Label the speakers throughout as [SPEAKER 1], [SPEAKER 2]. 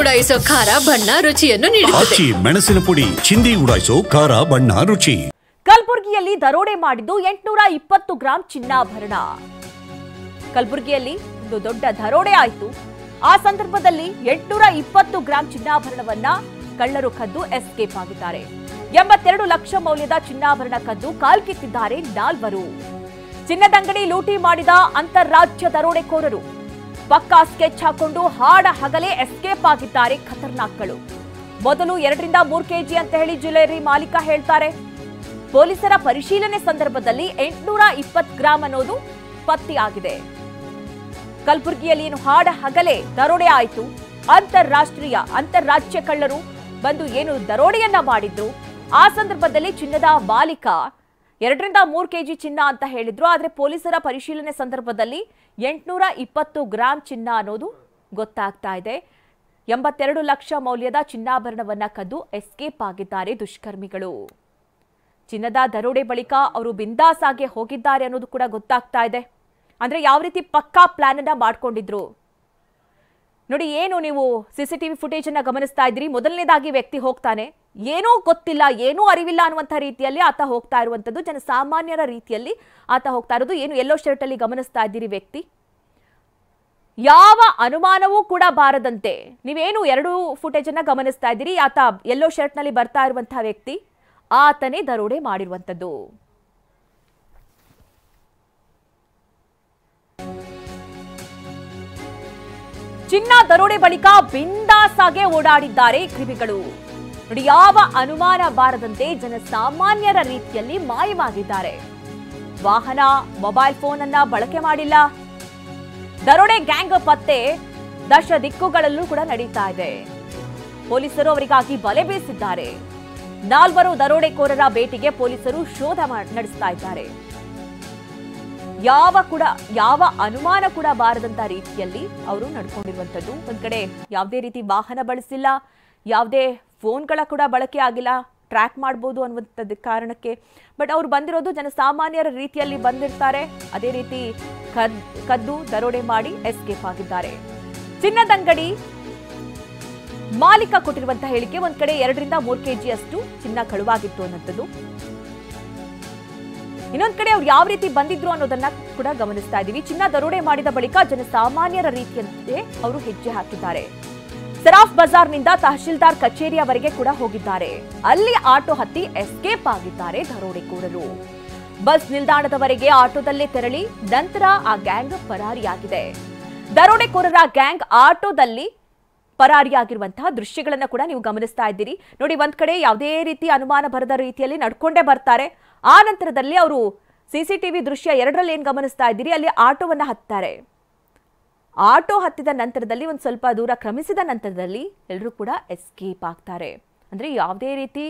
[SPEAKER 1] ಉಡಾಯಿಸೋ ಖಾರ ಬಣ್ಣ ರುಚಿಯನ್ನು ನೀಡುತ್ತದೆ.
[SPEAKER 2] ಮೆಣಸಿನ ಪುಡಿ ಚಿಂದಿ ಉಡಾಯಿಸೋ ಖಾರ ಬಣ್ಣ ರುಚಿ.
[SPEAKER 3] ಕಲಬುರಗಿಯಲ್ಲಿ ದರೋಡೆ ಮಾಡಿದ್ದು 820 ಗ್ರಾಂ ಚಿನ್ನಾಭರಣ. ಕಲಬುರಗಿಯಲ್ಲಿ ಒಂದು ದೊಡ್ಡ ದರೋಡೆ ಆಯಿತು. ಆ ಸಂದರ್ಭದಲ್ಲಿ 820 ಗ್ರಾಂ ಚಿನ್ನಾಭರಣವನ್ನ ಕಳ್ಳರು ಕದ್ದು ಎಸ್ಕೇಪ್ ಆಗಿದ್ದಾರೆ. 82 ಲಕ್ಷ ಮೌಲ್ಯದ ಚಿನ್ನಾಭರಣ ಕದ್ದು ಕಾಲ್ಕಿತ್ತಿದ್ದಾರೆ 4. ಚಿನ್ನದಂಗಡಿ ಲೂಟಿ ಮಾಡಿದ ಅಂತಾರಾಜ್ಯ ದರೋಡೆಕೋರರು. ಪಕ್ಕಾ ಸ್ಕೆಚ್ ಹಾಕೊಂಡು ಹಾಡ ಹಗಲೇ ಎಸ್ಕೇಪ್ ಆಗಿದ್ದಾರೆ ಖತರ್ನಾಕ್ಗಳು. ಮೊದಲು 2 ರಿಂದ 3 ಕೆಜಿ ಅಂತ ಹೇಳಿ ಜ್ಯುವೆಲರಿ ಮಾಲೀಕ ಹೇಳ್ತಾರೆ. ಪೊಲೀಸರ ಪರಿಶೀಲನೆ ಸಂದರ್ಭದಲ್ಲಿ 820 ಗ್ರಾಂ ಅನ್ನೋದು ಪತ್ತೆಯಾಗಿದೆ. ಕಲಬುರಗಿಯಲ್ಲಿ ಏನು ಹಾಡ ಹಗಲೇ ದರೋಡೆ ಆಯಿತು. ಅಂತಾರಾಜ್ಯ ಕಳ್ಳರು ಬಂದು ಏನು ದರೋಡೆಯನ್ನ ಮಾಡಿದ್ರು. ಆ ಸಂದರ್ಭದಲ್ಲಿ ಚಿನ್ನದ ಮಾಲೀಕ 2 ರಿಂದ 3 ಕೆಜಿ ಚಿನ್ನ ಅಂತ ಹೇಳಿದ್ರು. ಆದರೆ ಪೊಲೀಸರ ಪರಿಶೀಲನೆ ಸಂದರ್ಭದಲ್ಲಿ 820 ಗ್ರಾಂ ಚಿನ್ನ ಅನ್ನೋದು ಗೊತ್ತಾಗ್ತಾ ಇದೆ. 82 ಲಕ್ಷ ಮೌಲ್ಯದ ಚಿನ್ನಾಭರಣವನ್ನ ಕದ್ದು ಎಸ್ಕೇಪ್ ಆಗಿದ್ದಾರೆ ದುಷ್ಕರ್ಮಿಗಳು. ಚಿನ್ನದ ದರೋಡೆ ಬಳಿಕ ಅವರು ಬಿಂದಾಸ್ ಆಗಿ ಹೋಗಿದ್ದಾರೆ ಅನ್ನೋದು ಕೂಡ ಗೊತ್ತಾಗ್ತಾ ಇದೆ. ಅಂದ್ರೆ ಯಾವ ರೀತಿ ಪಕ್ಕಾ ಪ್ಲಾನ್ ಅನ್ನ ಮಾಡ್ಕೊಂಡಿದ್ರು ನೋಡಿ. ಏನು ನೀವು ಸಿಸಿಟಿವಿ ಫುಟೇಜ್ ಅನ್ನ ಗಮನಿಸ್ತಾ ಇದ್ದೀರಿ. ಮೊದಲನೇದಾಗಿ ವ್ಯಕ್ತಿ ಹೋಗ್ತಾನೆ, ಏನೂ ಗೊತ್ತಿಲ್ಲ, ಏನೂ ಅರಿವಿಲ್ಲ ಅನ್ನುವಂಥ ರೀತಿಯಲ್ಲಿ ಆತ ಹೋಗ್ತಾ ಇರುವಂಥದ್ದು. ಜನಸಾಮಾನ್ಯರ ರೀತಿಯಲ್ಲಿ ಆತ ಹೋಗ್ತಾ ಇರೋದು. ಏನು ಯೆಲ್ಲೋ ಶರ್ಟ್ ಅಲ್ಲಿ ಗಮನಿಸ್ತಾ ಇದ್ದೀರಿ ವ್ಯಕ್ತಿ. ಯಾವ ಅನುಮಾನವೂ ಕೂಡ ಬಾರದಂತೆ ನೀವೇನು 2 ಫುಟೇಜ್ ಅನ್ನ ಗಮನಿಸ್ತಾ ಇದ್ದೀರಿ. ಆತ ಯೆಲ್ಲೋ ಶರ್ಟ್ ನಲ್ಲಿ ಬರ್ತಾ ಇರುವಂತಹ ವ್ಯಕ್ತಿ ಆತನೇ ದರೋಡೆ ಮಾಡಿರುವಂಥದ್ದು. ಚಿನ್ನ ದರೋಡೆ ಬಳಿಕ ಬಿಂದಾಸ್ ಆಗಿ ಓಡಾಡಿದ್ದಾರೆ ಕ್ರಿಮಿಗಳು. ನೋಡಿ, ಯಾವ ಅನುಮಾನ ಬಾರದಂತೆ ಜನಸಾಮಾನ್ಯರ ರೀತಿಯಲ್ಲಿ ಮಾಯವಾಗಿದ್ದಾರೆ. ವಾಹನ, ಮೊಬೈಲ್ ಫೋನ್ ಅನ್ನ ಬಳಕೆ ಮಾಡಿಲ್ಲ. ದರೋಡೆ ಗ್ಯಾಂಗ್ ಪತ್ತೆ ದಶ ದಿಕ್ಕುಗಳಲ್ಲೂ ಕೂಡ ನಡೀತಾ ಇದೆ. ಪೊಲೀಸರು ಅವರಿಗಾಗಿ ಬಲೆ ಬೀಸಿದ್ದಾರೆ. 4 ದರೋಡೆಕೋರರ ಬೇಟೆಗೆ ಪೊಲೀಸರು ಶೋಧ ನಡೆಸ್ತಾ ಇದ್ದಾರೆ. ಯಾವ ಅನುಮಾನ ಕೂಡ ಬಾರದಂತ ರೀತಿಯಲ್ಲಿ ಅವರು ನಡ್ಕೊಂಡಿರುವಂಥದ್ದು. ಒಂದ್ ಕಡೆ ಯಾವುದೇ ರೀತಿ ವಾಹನ ಬಳಸಿಲ್ಲ, ಯಾವುದೇ ಫೋನ್ಗಳ ಕೂಡ ಬಳಕೆ ಆಗಿಲ್ಲ, ಟ್ರ್ಯಾಕ್ ಮಾಡ್ಬೋದು ಅನ್ನುವಂಥದ್ದು ಕಾರಣಕ್ಕೆ. ಬಟ್ ಅವ್ರು ಬಂದಿರೋದು ಜನಸಾಮಾನ್ಯರ ರೀತಿಯಲ್ಲಿ ಬಂದಿರ್ತಾರೆ. ಅದೇ ರೀತಿ ಕದ್ದು ದರೋಡೆ ಮಾಡಿ ಎಸ್ಕೇಪ್ ಆಗಿದ್ದಾರೆ. ಚಿನ್ನದಂಗಡಿ ಮಾಲೀಕ ಕೊಟ್ಟಿರುವಂತಹ ಹೇಳಿಕೆ, ಒಂದ್ ಕಡೆ 2 ರಿಂದ 3 ಕೆಜಿ ಅಷ್ಟು ಚಿನ್ನ ಕಳುವಾಗಿತ್ತು ಅನ್ನೋಂಥದ್ದು. ಇನ್ನೊಂದ್ ಕಡೆ ಅವ್ರು ಯಾವ ರೀತಿ ಬಂದಿದ್ರು ಅನ್ನೋದನ್ನ ಕೂಡ ಗಮನಿಸ್ತಾ ಇದ್ದೀವಿ. ಚಿನ್ನ ದರೋಡೆ ಮಾಡಿದ ಬಳಿಕ ಜನಸಾಮಾನ್ಯರ ರೀತಿಯಂತೆ ಅವರು ಹೆಜ್ಜೆ ಹಾಕಿದ್ದಾರೆ. ಸರಾಫ್ ಬಜಾರ್ನಿಂದ ತಹಶೀಲ್ದಾರ್ ಕಚೇರಿಯವರೆಗೆ ಕೂಡ ಹೋಗಿದ್ದಾರೆ. ಅಲ್ಲಿ ಆಟೋ ಹತ್ತಿ ಎಸ್ಕೇಪ್ ಆಗಿದ್ದಾರೆ ದರೋಡೆಕೋರರು. ಬಸ್ ನಿಲ್ದಾಣದವರೆಗೆ ಆಟೋದಲ್ಲೇ ತೆರಳಿ ನಂತರ ಆ ಗ್ಯಾಂಗ್ ಪರಾರಿಯಾಗಿದೆ. ದರೋಡೆಕೋರರ ಗ್ಯಾಂಗ್ ಆಟೋದಲ್ಲಿ ಪರಾರಿಯಾಗಿರುವಂತಹ ದೃಶ್ಯಗಳನ್ನ ಕೂಡ ನೀವು ಗಮನಿಸ್ತಾ ಇದ್ದೀರಿ. ನೋಡಿ, ಒಂದ್ ಕಡೆ ಯಾವುದೇ ರೀತಿ ಅನುಮಾನ ಬರದ ರೀತಿಯಲ್ಲಿ ನಡ್ಕೊಂಡೇ ಬರ್ತಾರೆ. ಆ ನಂತರದಲ್ಲಿ ಅವರು ಸಿಸಿಟಿವಿ ದೃಶ್ಯ 2ರಲ್ಲಿ ಏನ್ ಗಮನಿಸ್ತಾ ಇದ್ದೀರಿ, ಅಲ್ಲಿ ಆಟೋವನ್ನ ಹತ್ತಾರೆ. ಆಟೋ ಹತ್ತಿದ ನಂತರದಲ್ಲಿ ಒಂದು ಸ್ವಲ್ಪ ದೂರ ಕ್ರಮಿಸಿದ ನಂತರದಲ್ಲಿ ಎಲ್ಲರೂ ಕೂಡ ಎಸ್ಕೇಪ್ ಆಗ್ತಾರೆ. ಅಂದ್ರೆ ಯಾವುದೇ ರೀತಿ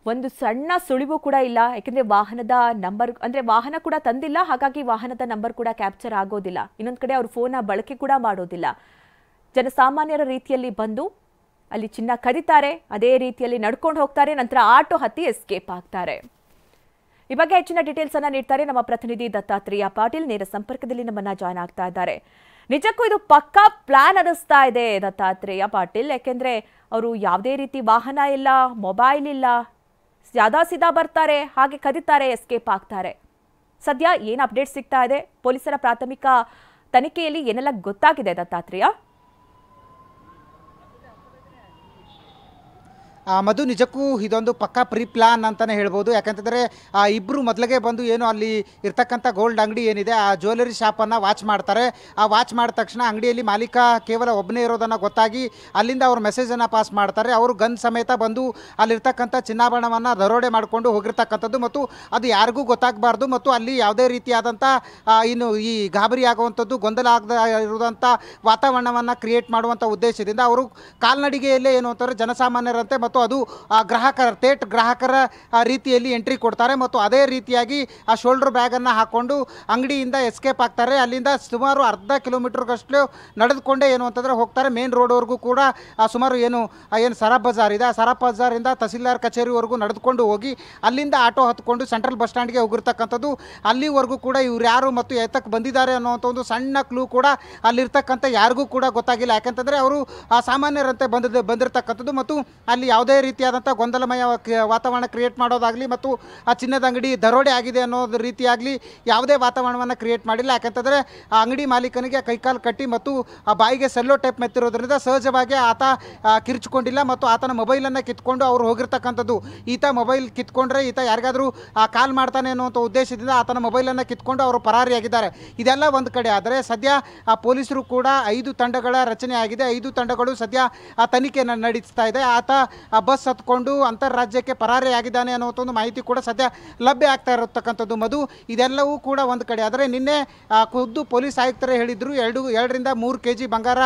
[SPEAKER 3] ಒಂದು ಸಣ್ಣ ಸುಳಿವು ಕೂಡ ಇಲ್ಲ. ಯಾಕಂದ್ರೆ ವಾಹನದ ನಂಬರ್, ಅಂದ್ರೆ ವಾಹನ ಕೂಡ ತಂದಿಲ್ಲ, ಹಾಗಾಗಿ ವಾಹನದ ನಂಬರ್ ಕೂಡ ಕ್ಯಾಪ್ಚರ್ ಆಗೋದಿಲ್ಲ. ಇನ್ನೊಂದ್ ಕಡೆ ಅವರು ಫೋನ್ ಬಳಕೆ ಕೂಡ ಮಾಡೋದಿಲ್ಲ. ಜನಸಾಮಾನ್ಯರ ರೀತಿಯಲ್ಲಿ ಬಂದು ಅಲ್ಲಿ ಚಿನ್ನ ಕದಿತಾರೆ, ಅದೇ ರೀತಿಯಲ್ಲಿ ನಡ್ಕೊಂಡು ಹೋಗ್ತಾರೆ, ನಂತರ ಆಟೋ ಹತ್ತಿ ಎಸ್ಕೇಪ್ ಆಗ್ತಾರೆ. ಈ ಬಗ್ಗೆ ಹೆಚ್ಚಿನ ಡೀಟೇಲ್ಸ್ ಅನ್ನ ನೀಡ್ತಾರೆ ನಮ್ಮ ಪ್ರತಿನಿಧಿ ದತ್ತಾತ್ರೇಯ ಪಾಟೀಲ್. ನೇರ ಸಂಪರ್ಕದಲ್ಲಿ ನಮ್ಮನ್ನ ಜಾಯ್ನ್ ಆಗ್ತಾ ಇದ್ದಾರೆ. ನಿಜಕ್ಕೂ ಇದು ಪಕ್ಕಾ ಪ್ಲಾನ್ ಅನ್ನಿಸ್ತಾ ಇದೆ ದತ್ತಾತ್ರೇಯ ಪಾಟೀಲ್. ಯಾಕೆಂದ್ರೆ ಅವರು ಯಾವುದೇ ರೀತಿ ವಾಹನ ಇಲ್ಲ, ಮೊಬೈಲ್ ಇಲ್ಲ, ಸಾದಾ ಸೀದಾ ಬರ್ತಾರೆ, ಹಾಗೆ ಕದಿತಾರೆ, ಎಸ್ಕೇಪ್ ಆಗ್ತಾರೆ. ಸದ್ಯ ಏನು ಅಪ್ಡೇಟ್ ಸಿಗ್ತಾ ಇದೆ, ಪೊಲೀಸರ ಪ್ರಾಥಮಿಕ ತನಿಖೆಯಲ್ಲಿ ಏನೆಲ್ಲ ಗೊತ್ತಾಗಿದೆ ದತ್ತಾತ್ರೇಯ?
[SPEAKER 4] ಮಧು, ನಿಜಕ್ಕೂ ಇದೊಂದು ಪಕ್ಕಾ ಪ್ರೀ ಪ್ಲಾನ್ ಅಂತಲೇ ಹೇಳ್ಬೋದು. ಯಾಕಂತಂದರೆ ಇಬ್ಬರು ಮೊದಲಿಗೆ ಬಂದು ಏನು ಅಲ್ಲಿ ಇರ್ತಕ್ಕಂಥ ಗೋಲ್ಡ್ ಅಂಗಡಿ ಏನಿದೆ ಆ ಜ್ಯುವೆಲರಿ ಶಾಪನ್ನು ವಾಚ್ ಮಾಡ್ತಾರೆ. ಆ ವಾಚ್ ಮಾಡಿದ ತಕ್ಷಣ ಅಂಗಡಿಯಲ್ಲಿ ಮಾಲೀಕ ಕೇವಲ ಒಬ್ಬನೇ ಇರೋದನ್ನು ಗೊತ್ತಾಗಿ ಅಲ್ಲಿಂದ ಅವರು ಮೆಸೇಜನ್ನು ಪಾಸ್ ಮಾಡ್ತಾರೆ. ಅವರು ಗನ್ ಸಮೇತ ಬಂದು ಅಲ್ಲಿರ್ತಕ್ಕಂಥ ಚಿನ್ನಾಭರಣವನ್ನು ದರೋಡೆ ಮಾಡಿಕೊಂಡು ಹೋಗಿರ್ತಕ್ಕಂಥದ್ದು ಮತ್ತು ಅದು ಯಾರಿಗೂ ಗೊತ್ತಾಗಬಾರ್ದು ಮತ್ತು ಅಲ್ಲಿ ಯಾವುದೇ ರೀತಿಯಾದಂಥ ಇನ್ನು ಈ ಗಾಬರಿ ಆಗುವಂಥದ್ದು, ಗೊಂದಲ ಆಗದ ಇರುವಂಥ ವಾತಾವರಣವನ್ನು ಕ್ರಿಯೇಟ್ ಮಾಡುವಂಥ ಉದ್ದೇಶದಿಂದ ಅವರು ಕಾಲ್ನಡಿಗೆಯಲ್ಲೇ ಏನು ಅಂತಾರೆ ಜನಸಾಮಾನ್ಯರಂತೆ ಮತ್ತು ಮತ್ತು ಅದು ಥೇಟ್ ಗ್ರಾಹಕರ ರೀತಿಯಲ್ಲಿ ಎಂಟ್ರಿ ಕೊಡ್ತಾರೆ ಮತ್ತು ಅದೇ ರೀತಿಯಾಗಿ ಆ ಶೋಲ್ಡರ್ ಬ್ಯಾಗನ್ನು ಹಾಕ್ಕೊಂಡು ಅಂಗಡಿಯಿಂದ ಎಸ್ಕೇಪ್ ಆಗ್ತಾರೆ. ಅಲ್ಲಿಂದ ಸುಮಾರು ಅರ್ಧ ಕಿಲೋಮೀಟರ್ಗಷ್ಟು ನಡೆದುಕೊಂಡೇ ಏನು ಅಂತಂದರೆ ಹೋಗ್ತಾರೆ ಮೇನ್ ರೋಡ್ವರೆಗೂ ಕೂಡ ಸುಮಾರು ಏನು ಸರಾಫ್ ಬಜಾರ್ ಇದೆ, ಆ ಸರಾಫ್ ಬಜಾರಿಂದ ತಹಸೀಲ್ದಾರ್ ಕಚೇರಿವರೆಗೂ ನಡೆದುಕೊಂಡು ಹೋಗಿ ಅಲ್ಲಿಂದ ಆಟೋ ಹತ್ಕೊಂಡು ಸೆಂಟ್ರಲ್ ಬಸ್ ಸ್ಟ್ಯಾಂಡ್ಗೆ ಹೋಗಿರ್ತಕ್ಕಂಥದ್ದು. ಅಲ್ಲಿವರೆಗೂ ಕೂಡ ಇವ್ರು ಯಾರು ಮತ್ತು ಎತ್ತಕ್ಕೆ ಬಂದಿದ್ದಾರೆ ಅನ್ನೋವಂಥ ಒಂದು ಸಣ್ಣ ಕ್ಲೂ ಕೂಡ ಅಲ್ಲಿರ್ತಕ್ಕಂಥ ಯಾರಿಗೂ ಕೂಡ ಗೊತ್ತಾಗಿಲ್ಲ. ಯಾಕಂತಂದರೆ ಅವರು ಸಾಮಾನ್ಯರಂತೆ ಬಂದಿರತಕ್ಕಂಥದ್ದು ಮತ್ತು ಅಲ್ಲಿ ಯಾವುದೇ ರೀತಿಯಾದಂಥ ಗೊಂದಲಮಯ ವಾತಾವರಣ ಕ್ರಿಯೇಟ್ ಮಾಡೋದಾಗಲಿ ಮತ್ತು ಆ ಚಿನ್ನದ ಅಂಗಡಿ ದರೋಡೆ ಆಗಿದೆ ಅನ್ನೋದು ರೀತಿಯಾಗಲಿ ಯಾವುದೇ ವಾತಾವರಣವನ್ನು ಕ್ರಿಯೇಟ್ ಮಾಡಿಲ್ಲ. ಯಾಕಂತಂದರೆ ಆ ಅಂಗಡಿ ಮಾಲೀಕನಿಗೆ ಕೈಕಾಲು ಕಟ್ಟಿ ಮತ್ತು ಆ ಬಾಯಿಗೆ ಸೆಲ್ಲೋ ಟೇಪ್ ಮೆತ್ತಿರೋದ್ರಿಂದ ಸಹಜವಾಗಿ ಆತ ಕಿರ್ಚಿಕೊಂಡಿಲ್ಲ ಮತ್ತು ಆತನ ಮೊಬೈಲನ್ನು ಕಿತ್ಕೊಂಡು ಅವರು ಹೋಗಿರ್ತಕ್ಕಂಥದ್ದು. ಈತ ಮೊಬೈಲ್ ಕಿತ್ಕೊಂಡ್ರೆ ಈತ ಯಾರಿಗಾದರೂ ಕಾಲ್ ಮಾಡ್ತಾನೆ ಅನ್ನುವಂಥ ಉದ್ದೇಶದಿಂದ ಆತನ ಮೊಬೈಲನ್ನು ಕಿತ್ಕೊಂಡು ಅವರು ಪರಾರಿಯಾಗಿದ್ದಾರೆ. ಇದೆಲ್ಲ ಒಂದು ಕಡೆ ಆದರೆ ಸದ್ಯ ಆ ಪೊಲೀಸರು ಕೂಡ 5 ತಂಡಗಳ ರಚನೆ ಆಗಿದೆ. 5 ತಂಡಗಳು ಸದ್ಯ ಆ ತನಿಖೆಯನ್ನು ನಡೆಸ್ತಾ ಇದೆ. ಆತ ಆ ಬಸ್ ಹತ್ಕೊಂಡು ಅಂತಾರಾಜ್ಯಕ್ಕೆ ಪರಾರಿಯಾಗಿದ್ದಾನೆ ಅನ್ನುವಂಥ ಒಂದು ಮಾಹಿತಿ ಕೂಡ ಸದ್ಯ ಲಭ್ಯ ಆಗ್ತಾ ಇರತಕ್ಕಂಥದ್ದು. ಮಧು, ಇದೆಲ್ಲವೂ ಕೂಡ ಒಂದು ಕಡೆ ಆದರೆ ನಿನ್ನೆ ಖುದ್ದು ಪೊಲೀಸ್ ಆಯುಕ್ತರೇ ಹೇಳಿದ್ರು 2 ರಿಂದ 3 kg ಬಂಗಾರ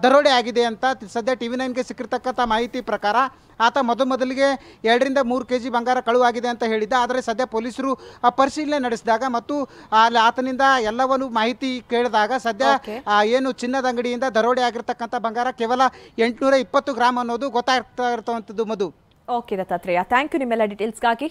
[SPEAKER 4] ದರೋಡೆ ಆಗಿದೆ ಅಂತ. ಸದ್ಯ TV9ಗೆ ಸಿಕ್ಕಿರ್ತಕ್ಕಂಥ ಮಾಹಿತಿ ಪ್ರಕಾರ ಆತ ಮೊದಲಿಗೆ 2 ರಿಂದ 3 kg ಬಂಗಾರ ಕಳುವಾಗಿದೆ ಅಂತ ಹೇಳಿದ್ದ. ಆದರೆ ಸದ್ಯ ಪೊಲೀಸರು ಪರಿಶೀಲನೆ ನಡೆಸಿದಾಗ ಮತ್ತು ಅಲ್ಲಿ ಆತನಿಂದ ಎಲ್ಲವನ್ನೂ ಮಾಹಿತಿ ಕೇಳಿದಾಗ ಸದ್ಯ ಏನು ಚಿನ್ನದ ಅಂಗಡಿಯಿಂದ ದರೋಡೆ ಆಗಿರ್ತಕ್ಕಂಥ ಬಂಗಾರ ಕೇವಲ 820 ಗ್ರಾಮ್ ಅನ್ನೋದು ಗೊತ್ತಾಗ್ತಾ ಇರ್ತಕ್ಕಂಥದ್ದು. ಮಧು.
[SPEAKER 3] ಓಕೆ ದತ್ತಾತ್ರೇಯ, ಥ್ಯಾಂಕ್ ಯು ನಿಮ್ಮೆಲ್ಲ ಡೀಟೇಲ್ಸ್ಗಾಗಿ.